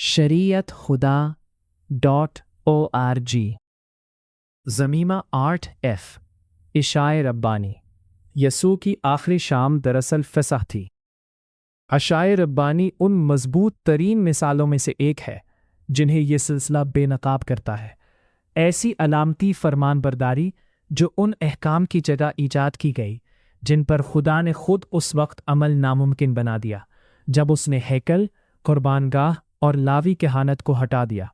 shariathuda.org ज़मीमा 8F इशाए Rabbani. यसू की आखिरी शाम दरअसल फ़िसह थी। अशाए रब्बानी उन मजबूत तरीन मिसालों में से एक है जिन्हें यह सिलसिला बेनकाब करता है। ऐसी अलामती फरमानबरदारी जो उन अहकाम की जगह ईजाद की गई जिन पर खुदा ने खुद उस वक्त अमल नामुमकिन बना दिया जब उसने हैकल, कुर्बानगाह और लावी कहानत को हटा दिया।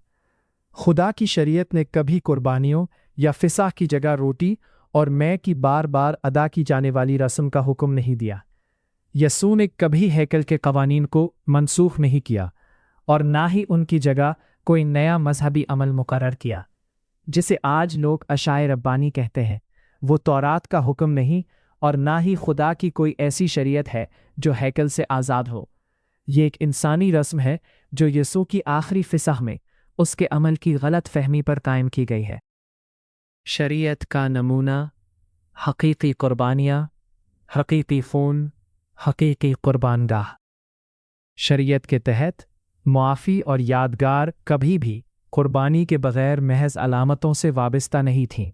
खुदा की शरीयत ने कभी कुर्बानियों या फ़िसह की जगह रोटी और मैं की बार बार अदा की जाने वाली रस्म का हुक्म नहीं दिया। यसू ने कभी हैकल के कवानीन को मनसूख नहीं किया और ना ही उनकी जगह कोई नया मजहबी अमल मुकर्रर किया। जिसे आज लोग अशाए रब्बानी कहते हैं वो तौरात का हुक्म नहीं और ना ही खुदा की कोई ऐसी शरीयत है जो हैकल से आज़ाद हो। ये एक इंसानी रस्म है जो यसू की आखिरी फ़िसह में उसके अमल की गलत फहमी पर कायम की गई है। शरीयत का नमूना हकीकी कुर्बानियाँ, हकीकी खून, हकीकी कुर्बानगाह। शरीयत के तहत मुआफ़ी और यादगार कभी भी कुर्बानी के बग़ैर महज अलामतों से वाबस्ता नहीं थीं।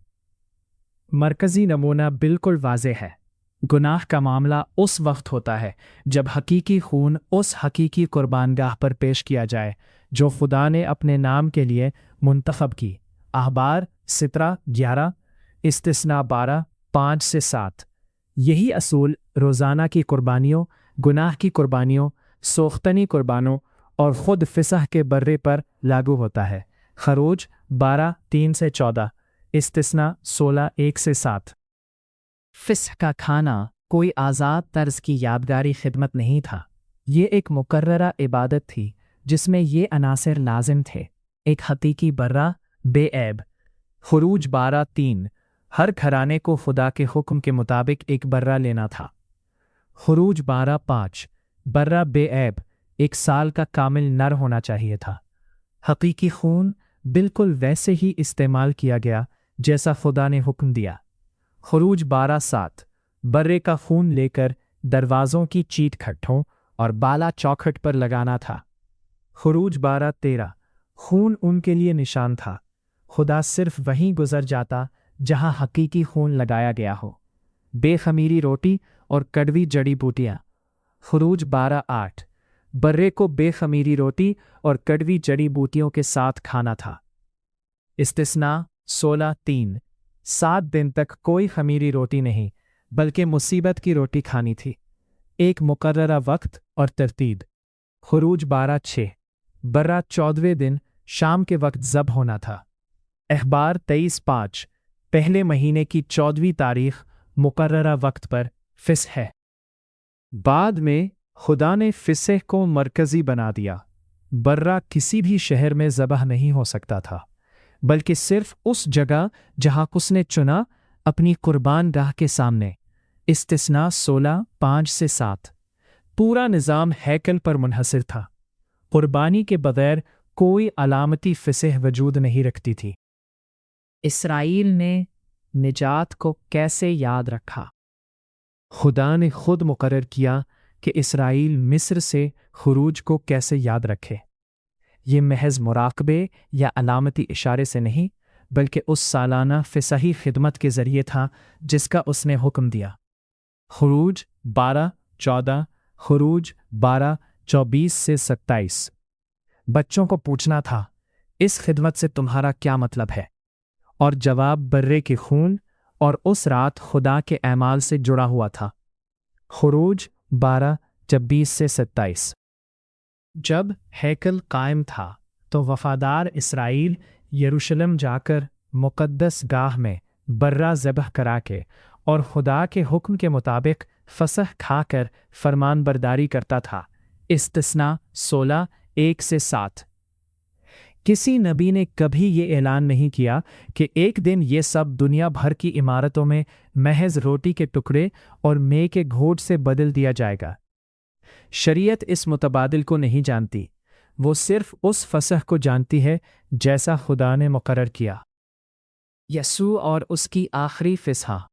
मरकज़ी नमूना बिल्कुल वाज़ेह है। गुनाह का मामला उस वक्त होता है जब हकीकी खून उस हकीकी कुर्बानगाह पर पेश किया जाए जो खुदा ने अपने नाम के लिए मुंतखब की। अहबार 17:11, इस्तिस्ना 12:5 से 7। यही असूल रोज़ाना की कुर्बानियों, गुनाह की कुर्बानियों, सोख्तनी कुर्बानों और ख़ुद फ़िसह के बर्रे पर लागू होता है। खरोज 12:3 से 14, इस्तिस्ना 16:1 से 7। फ़िसह का खाना कोई आज़ाद तर्ज की यादगारी खिदमत नहीं था। ये एक मुकर्ररा इबादत थी जिसमें ये अनासर लाजिम थे। एक हकीकी बर्रा बेऐब। खुरूज 12:3, हर घराने को खुदा के हुक्म के मुताबिक एक बर्रा लेना था। खुरूज 12:5, बर्रा बेऐब 1 साल का कामिल नर होना चाहिए था। हकीकी खून बिल्कुल वैसे ही इस्तेमाल किया गया जैसा खुदा ने हुक्म दिया। खुरूज 12:7, बर्रे का खून लेकर दरवाज़ों की चीट खट्टों और बाला चौखट पर लगाना था। खुरूज 12:13, खून उनके लिए निशान था। खुदा सिर्फ वहीं गुजर जाता जहां हकीकी खून लगाया गया हो। बेखमीरी रोटी और कड़वी जड़ी बूटियाँ। खुरूज 12:8, बर्रे को बेखमीरी रोटी और कड़वी जड़ी बूटियों के साथ खाना था। इस्तिस्ना 16:3, 7 दिन तक कोई खमीरी रोटी नहीं बल्कि मुसीबत की रोटी खानी थी। एक मुकर्ररा वक्त और तरतीब। खुरूज 12:6, बर्रा 14वें दिन शाम के वक्त ज़ब होना था। अखबार 23:5, पहले महीने की 14वीं तारीख मुकर्ररा वक्त पर फ़िसह है। बाद में खुदा ने फ़िसह को मरकज़ी बना दिया। बर्रा किसी भी शहर में ज़बह नहीं हो सकता था बल्कि सिर्फ उस जगह जहां उसने चुना, अपनी कुर्बानगाह के सामने। इस्तिस्ना 16:5 से 7। पूरा निज़ाम हैकल पर मुनहसर था। कुर्बानी के बगैर कोई अलामती फ़िसह वजूद नहीं रखती थी। इसराइल ने निजात को कैसे याद रखा? खुदा ने खुद मुकर्रर किया कि इसराइल मिस्र से खुरूज को कैसे याद रखे। ये महज मुराकबे या अलामती इशारे से नहीं बल्कि उस सालाना फ़िसही खिदमत के ज़रिए था जिसका उसने हुक्म दिया। खुरूज 12:14, खुरूज 12:24 से 27। बच्चों को पूछना था, इस खिदमत से तुम्हारा क्या मतलब है? और जवाब बर्रे के खून और उस रात खुदा के ऐमाल से जुड़ा हुआ था। खुरूज 12:26 से 27। जब हैकल कायम था तो वफ़ादार इसराइल यरूशलेम जाकर मुक़द्दस गाह में बर्रा ज़बह करा के और खुदा के हुक्म के मुताबिक फ़सह खाकर फरमानबरदारी करता था। इस्तिस्ना 16:1 से 7। किसी नबी ने कभी ये ऐलान नहीं किया कि एक दिन ये सब दुनिया भर की इमारतों में महज रोटी के टुकड़े और मे के घोट से बदल दिया जाएगा। शरीयत इस मुतबादिल को नहीं जानती, वो सिर्फ उस फ़सह को जानती है जैसा खुदा ने मुकर्रर किया। यसू और उसकी आखिरी फ़िसह।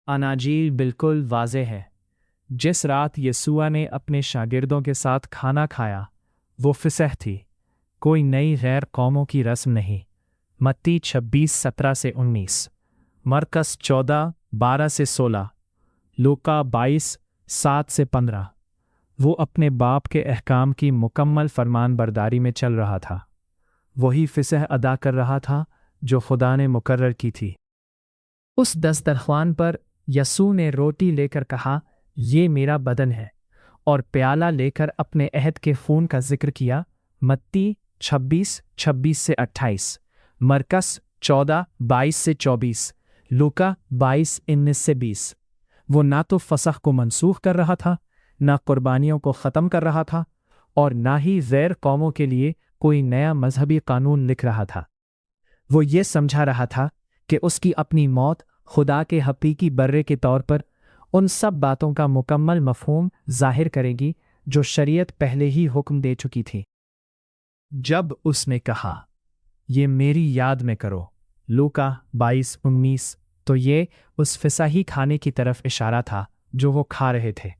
अनाजील बिल्कुल वाज़ेह है। जिस रात यसूआ ने अपने शागिर्दों के साथ खाना खाया वो फ़िसह थी। कोई नई गैर कौमों की रस्म नहीं। मत्ती 26:17-19, मरकस 14:12-16, लूका 22:7-15। वो अपने बाप के अहकाम की मुकम्मल फरमानबरदारी में चल रहा था। वही फिसह अदा कर रहा था जो खुदा ने मुकर्रर की थी। उस दस्तरख्वान पर यसू ने रोटी लेकर कहा, ये मेरा बदन है, और प्याला लेकर अपने अहद के खून का जिक्र किया। मत्ती 26:26-28, मरकस 14:22-24, लूका 22:19-20। वो ना तो फसह को मनसूख कर रहा था, ना कुर्बानियों को ख़त्म कर रहा था, और ना ही गैर कौमों के लिए कोई नया मजहबी कानून लिख रहा था। वो ये समझा रहा था कि उसकी अपनी मौत खुदा के हकीकी बर्रे के तौर पर उन सब बातों का मुकम्मल मफहूम जाहिर करेगी जो शरीयत पहले ही हुक्म दे चुकी थी। जब उसने कहा, ये मेरी याद में करो, लूका 22:19, तो ये उस फिसाही खाने की तरफ इशारा था जो वो खा रहे थे।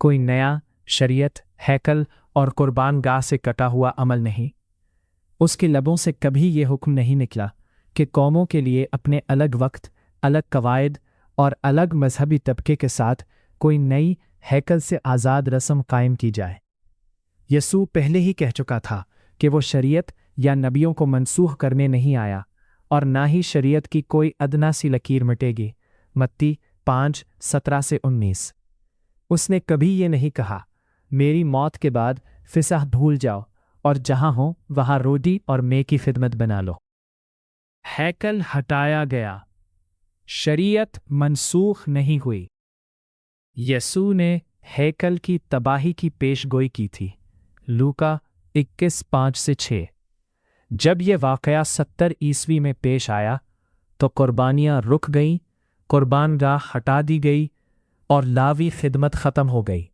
कोई नया शरीयत, हैकल और कुर्बान गाह से कटा हुआ अमल नहीं। उसके लबों से कभी ये हुक्म नहीं निकला कि कौमों के लिए अपने अलग वक्त, अलग कवायद और अलग मजहबी तबके के साथ कोई नई हैकल से आज़ाद रस्म कायम की जाए। यसू पहले ही कह चुका था कि वो शरीयत या नबियों को मनसूख करने नहीं आया, और ना ही शरीयत की कोई अदना सी लकीर मिटेगी। मत्ती 5:17-19। उसने कभी ये नहीं कहा, मेरी मौत के बाद फिसह भूल जाओ और जहां हो वहां रोटी और मे की खिदमत बना लो। हैकल हटाया गया, शरीयत मनसूख नहीं हुई। यसू ने हैकल की तबाही की पेशगोई की थी। लूका 21:5-6। जब यह वाक़या 70 ईस्वी में पेश आया तो कुर्बानियाँ रुक गईं, कुर्बानगाह हटा दी गई और लावी खिदमत ख़त्म हो गई।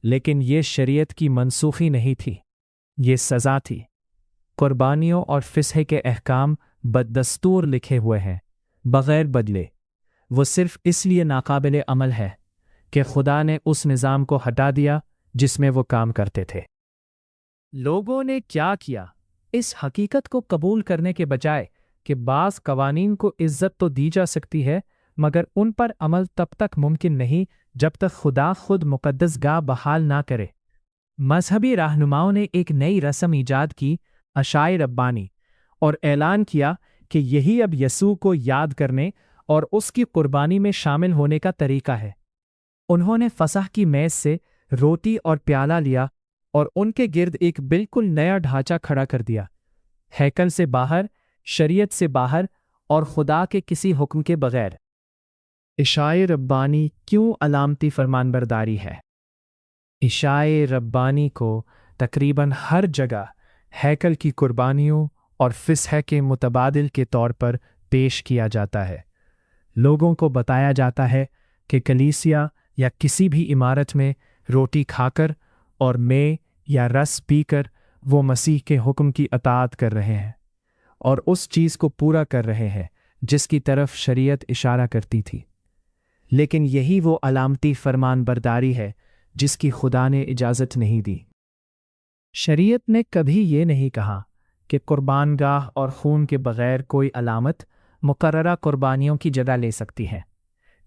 लेकिन ये शरीयत की मनसूखी नहीं थी, ये सज़ा थी। कुर्बानियों और फिसह के अहकाम बददस्तूर लिखे हुए हैं, बग़ैर बदले। वो सिर्फ इसलिए नाकाबिले अमल है कि खुदा ने उस निज़ाम को हटा दिया जिसमें वो काम करते थे। लोगों ने क्या किया? इस हकीकत को कबूल करने के बजाय कि बाज़ कवानीन को इज्जत तो दी जा सकती है, मगर उन पर अमल तब तक मुमकिन नहीं जब तक खुदा खुद मुकद्दस गाह बहाल ना करे। मजहबी रहनुमाओं ने एक नई रस्म ईजाद की, अशाए रब्बानी, और ऐलान किया कि यही अब यसू को याद करने और उसकी कुर्बानी में शामिल होने का तरीका है। उन्होंने फसह की मेज़ से रोटी और प्याला लिया और उनके गिर्द एक बिल्कुल नया ढांचा खड़ा कर दिया, हैकल से बाहर, शरीयत से बाहर और खुदा के किसी हुक्म के बगैर। इशाए रब्बानी क्यों अलामती फरमानबरदारी है? इशाए रब्बानी को तकरीबन हर जगह हैकल की कुर्बानियों और फिसह के मुतबादिल के तौर पर पेश किया जाता है। लोगों को बताया जाता है कि कलीसिया या किसी भी इमारत में रोटी खाकर और में या रस पीकर वो मसीह के हुक्म की अताअत कर रहे हैं और उस चीज़ को पूरा कर रहे हैं जिसकी तरफ शरीयत इशारा करती थी। लेकिन यही वो अलामती फरमानबरदारी है जिसकी खुदा ने इजाज़त नहीं दी। शरीयत ने कभी ये नहीं कहा कि कुर्बानगाह और खून के बग़ैर कोई अलामत मुकर्ररा कुर्बानियों की जगह ले सकती है।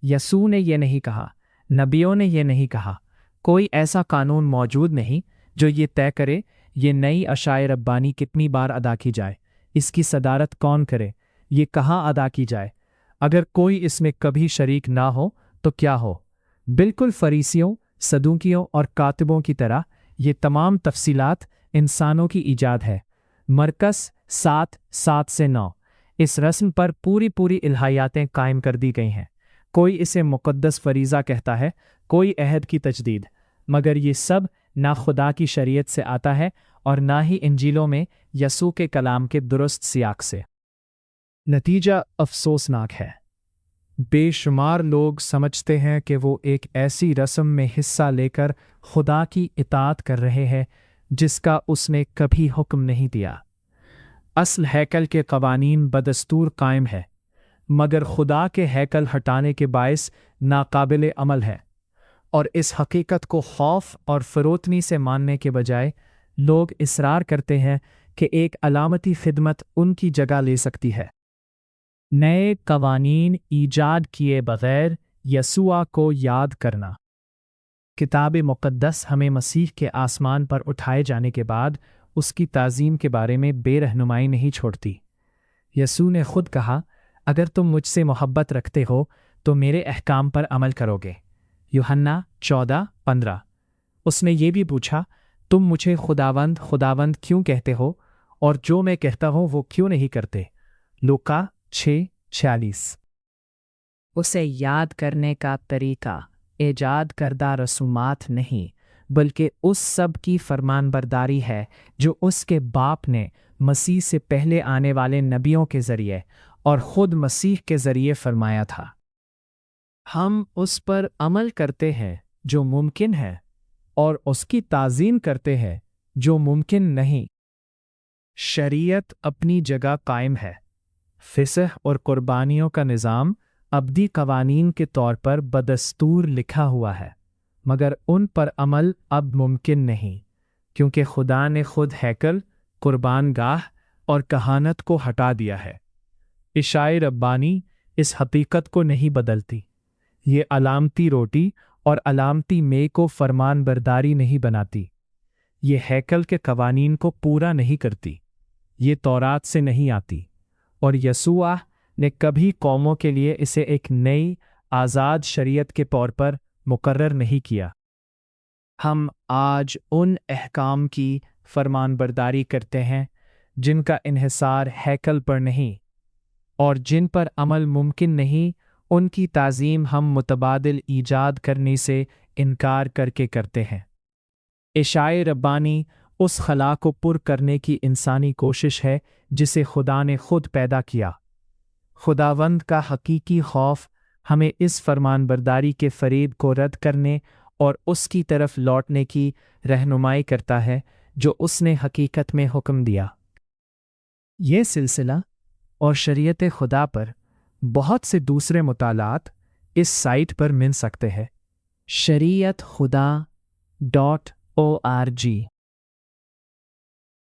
यसू ने यह नहीं कहा, नबियों ने यह नहीं कहा, कोई ऐसा कानून मौजूद नहीं जो ये तय करे ये नई अशाए रब्बानी कितनी बार अदा की जाए, इसकी सदारत कौन करे, ये कहाँ अदा की जाए, अगर कोई इसमें कभी शरीक ना हो तो क्या हो। बिल्कुल फरीसियों, सदूकियों और कातिबों की तरह ये तमाम तफसीलात इंसानों की ईजाद है। मरकस 7:7-9। इस रस्म पर पूरी इल्हायातें कायम कर दी गई हैं। कोई इसे मुक़द्दस फरीज़ा कहता है, कोई अहद की तजदीद, मगर ये सब ना खुदा की शरीयत से आता है और ना ही इंजीलों में यसू के कलाम के दुरुस्त सियाक से। नतीजा अफसोसनाक है। बेशुमार लोग समझते हैं कि वो एक ऐसी रस्म में हिस्सा लेकर खुदा की इताअत कर रहे हैं जिसका उसने कभी हुक्म नहीं दिया। असल हैकल के कवानीन बदस्तूर कायम है, मगर खुदा के हैकल हटाने के बायस नाकाबिले अमल है, और इस हकीकत को खौफ और फरोतनी से मानने के बजाय लोग इसरार करते हैं کہ ایک علامتی خدمت ان کی جگہ لے سکتی ہے۔ نئے قوانین ایجاد کیے بغیر یسوع کو یاد کرنا۔ کتاب مقدس ہمیں مسیح کے آسمان پر اٹھائے جانے کے بعد اس کی تعظیم کے بارے میں بے رہنمائی نہیں چھوڑتی۔ یسوع نے خود کہا، اگر تم مجھ سے محبت رکھتے ہو تو میرے احکام پر عمل کرو گے۔ یوحنا 14:15۔ اس نے یہ بھی پوچھا، تم مجھے خداوند خداوند کیوں کہتے ہو اور جو میں کہتا ہوں وہ کیوں نہیں کرتے؟ لوکا 6:46۔ اسے یاد کرنے کا طریقہ ایجاد کردہ رسومات نہیں، بلکہ اس سب کی فرمان برداری ہے جو اس کے باپ نے مسیح سے پہلے آنے والے نبیوں کے ذریعے اور خود مسیح کے ذریعے فرمایا تھا۔ ہم اس پر عمل کرتے ہیں جو ممکن ہے اور اس کی تعظیم کرتے ہیں جو ممکن نہیں۔ شریعت اپنی جگہ قائم ہے۔ فسح اور قربانیوں کا نظام ابدی قوانین کے طور پر بدستور لکھا ہوا ہے، مگر ان پر عمل اب ممکن نہیں، کیونکہ خدا نے خود ہیکل، قربان گاہ اور کہانت کو ہٹا دیا ہے۔ عشاء ربانی اس حقیقت کو نہیں بدلتی۔ یہ علامتی روٹی اور علامتی مے کو فرمان برداری نہیں بناتی۔ یہ ہیکل کے قوانین کو پورا نہیں کرتی۔ یہ تورات سے نہیں آتی، اور یسوع نے کبھی قوموں کے لیے اسے ایک نئی آزاد شریعت کے طور پر مقرر نہیں کیا۔ ہم آج ان احکام کی فرمان برداری کرتے ہیں جن کا انحصار ہیکل پر نہیں، اور جن پر عمل ممکن نہیں، ان کی تعظیم ہم متبادل ایجاد کرنے سے انکار کر کے کرتے ہیں۔ عشاء ربانی اس خلا کو پر کرنے کی انسانی کوشش ہے جسے خدا نے خود پیدا کیا۔ خداوند کا حقیقی خوف ہمیں اس فرمان برداری کے فریب کو رد کرنے اور اس کی طرف لوٹنے کی رہنمائی کرتا ہے جو اس نے حقیقت میں حکم دیا۔ یہ سلسلہ اور شریعت خدا پر بہت سے دوسرے مطالعات اس سائٹ پر مل سکتے ہیں، شریعت خدا.org۔